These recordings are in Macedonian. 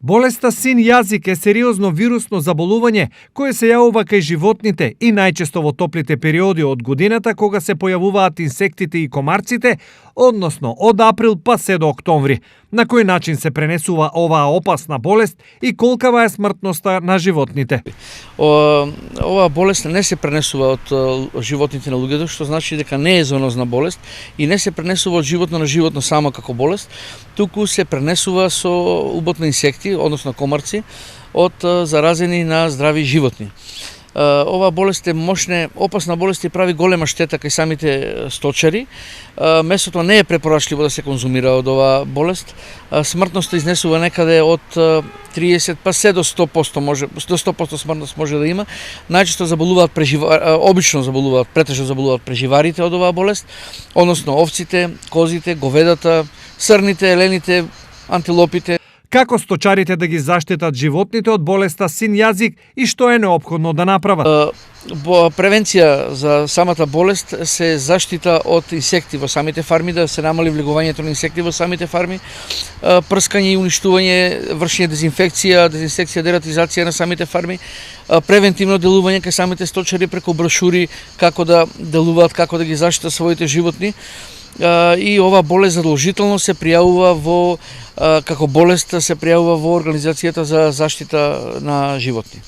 Болеста син јазик е сериозно вирусно заболување кое се јавува кај животните и најчесто во топлите периоди од годината кога се појавуваат инсектите и комарците, односно од април па се до октомври. На кој начин се пренесува оваа опасна болест и колкава е смртноста на животните? Оваа болест не се пренесува од животните на луѓето, што значи дека не е зонозна болест и не се пренесува од животно на животно само како болест, туку се пренесува со уботни инсекти, односно комарци, од заразени на здрави животни. Оваа болест е опасна болест и прави голема штета кај самите сточари. Месото не е препорачливо да се конзумира од оваа болест. Смртноста изнесува некаде од 30 па се до 100% до 100% смртност може да има. Најчесто претежно заболуваат преживарите од оваа болест, односно овците, козите, говедата, срните, елените, антилопите. Како сточарите да ги заштитат животните од болеста син јазик и што е неопходно да направат? Превенција за самата болест се заштита од инсекти во самите фарми, да се намали влегувањето на инсекти во самите фарми, прскање и уништување, вршење дезинфекција, дератизација на самите фарми, превентивно делување кај самите сточари преку брошури како да делуваат, како да ги заштитат своите животни. И ова болест задолжително се пријавува како болест се пријавува во Организацијата за заштита на животни.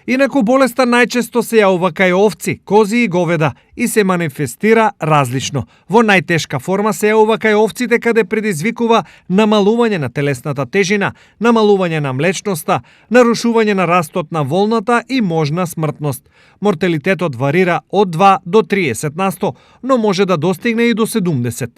Инаку болеста најчесто се јавува кај овци, кози и говеда и се манифестира различно. Во најтешка форма се јавува кај овците каде предизвикува намалување на телесната тежина, намалување на млечноста, нарушување на растот на волната и можна смртност. Морталитетот варира од 2 до 30%, но може да достигне и до 70%.